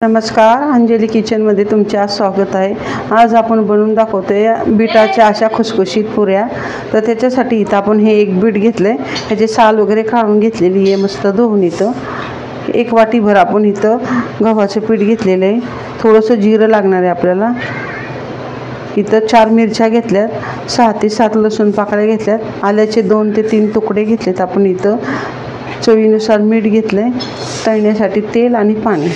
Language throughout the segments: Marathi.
नमस्कार, अंजली किचनमध्ये तुमचे आज स्वागत आहे। आज आपण बनवून दाखवतोय बीटाच्या अशा खुसखुशीत पुऱ्या। तर त्याच्यासाठी इथं आपण हे एक बीट घेतले, त्याचे साल वगैरे काढून घेतलेली आहे मस्त धुवून। इथं एक वाटीभर आपण इथं गव्हाचं पीठ घेतलेलं आहे। थोडंसं जिरं लागणार आहे आपल्याला। इथं 4 मिरच्या घेतल्यात, 6 ते 7 लसूण पाकळ्या घेतल्यात, आल्याचे 2 ते 3 तुकडे घेतलेत आपण। इथं चवीनुसार मीठ घेतलंय, तळण्यासाठी तेल आणि पाणी।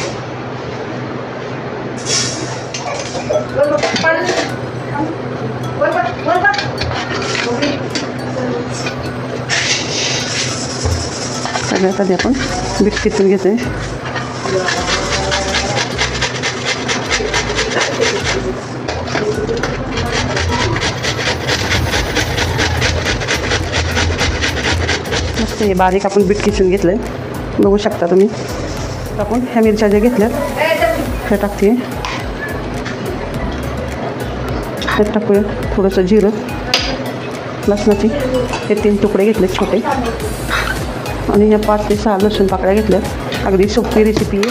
सगळ्यात आधी आपण बीट किसून घेतोय। मस्त हे बारीक आपण बीट किसून घेतलंय, बघू शकता तुम्ही। आपण ह्या मिरच्या ज्या घेतल्यात त्या टाकते। त्यात टाकूया थोडंसं जिरं, लसणाचे हे 3 तुकडे घेतले छोटे, आणि ह्या 5 ते 6 लसूण पाकळ्या घेतल्यात। अगदी सोपी रेसिपी आहे।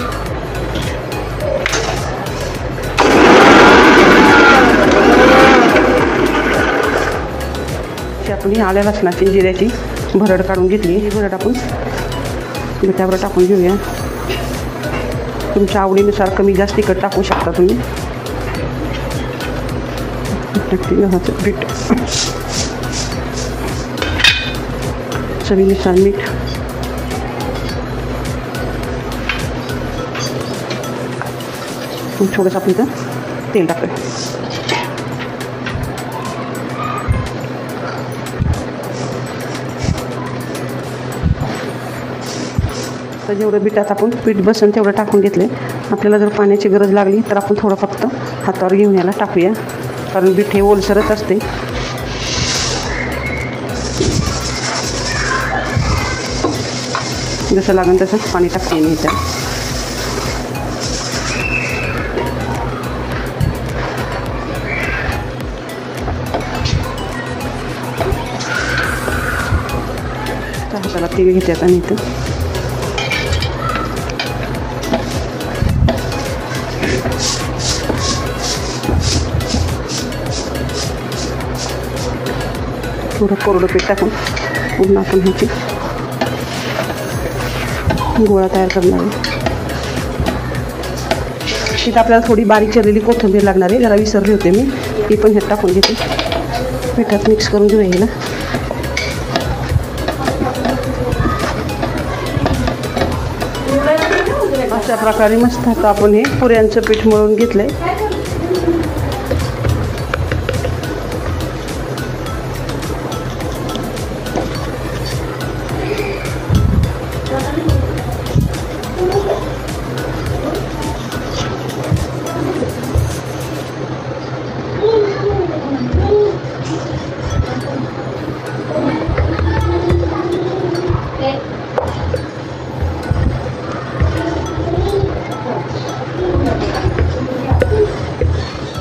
आपण आल्या लसणाची जिऱ्याची भरड काढून घेतली। ही भरड आपण बिटावर टाकून घेऊया। तुमच्या आवडीनुसार कमी जास्त तिखट टाकू शकता तुम्ही। गव्हाचं पीठ, चवीनुसार मीठ, थोडंसं आपण इथं तेल टाकूया। तर जेवढं बिटात आपण पीठ बसून तेवढं टाकून घेतले। आपल्याला जर पाण्याची गरज लागली तर आपण थोडं फक्त हातावर घेऊन याला टाकूया, कारण बीट हे ओलसरच असते। जसं लागेल तसं पाणी टाकते मी इथं। हाताला तेल घेतात आणि इथं थोडं कोरडं पीठ टाकून पुन्हा आपण ह्याची गोळा तयार करणार आहे। तिथं आपल्याला थोडी बारीक चिरलेली कोथिंबीर लागणार आहे, जरा विसरले होते मी, ती पण ह्यात टाकून घेते। पिठात मिक्स करून घेऊया हिला। अशा प्रकारे मस्त आता आपण हे पुऱ्यांचं पीठ मळून घेतलंय।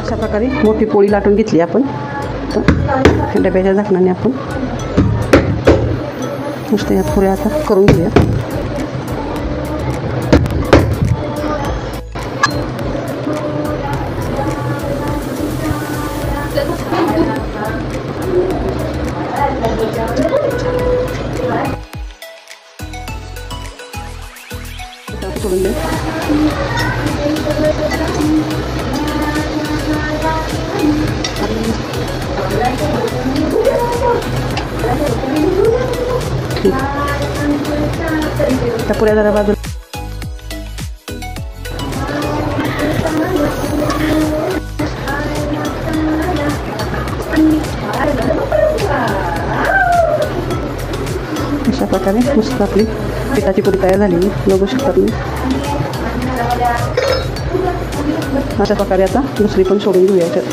अशा प्रकारे मोठी पोळी लाटून घेतली आपण। तर डब्याच्या झाकणाने आपण नुसतं या पुऱ्या आता करून घेऊया। सोडून दे। त्या पुऱ्या जरा बाजूला अशा प्रकारे मस्त आपली पिठाची पुरी तयार झाली, बघू शकता तुम्ही। अशा प्रकारे आता दुसरी पण सोडून घेऊया याच्यात।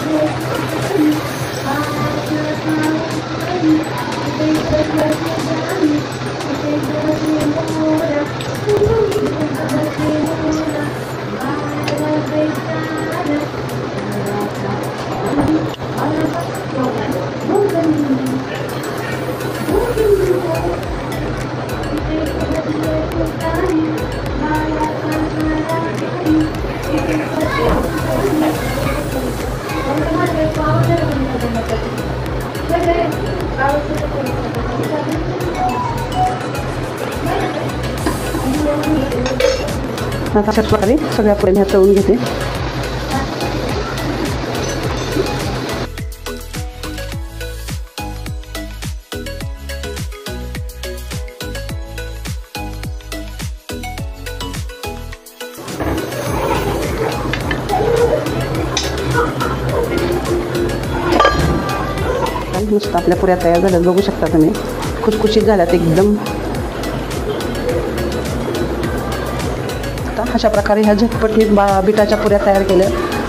आता अशाच प्रकारे सगळ्या पुऱ्या ह्या तळून घेते. मस्त आपल्या पुऱ्या तयार झाल्यात, बघू शकता तुम्ही. खुसखुशीत झाल्यात एकदम. आता अशा प्रकारे ह्या झटपटीत बिटाच्या पुऱ्या तयार केल्या.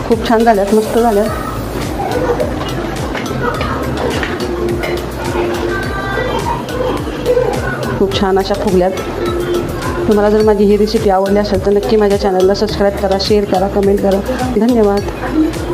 खूप छान झाल्यात, मस्त झाल्यात. खूप छान अशा फुगल्यात. तुम्हाला जर माझी ही रेसिपी आवडली असेल तर नक्की माझ्या चॅनलला सबस्क्राईब करा, शेअर करा, कमेंट करा. धन्यवाद.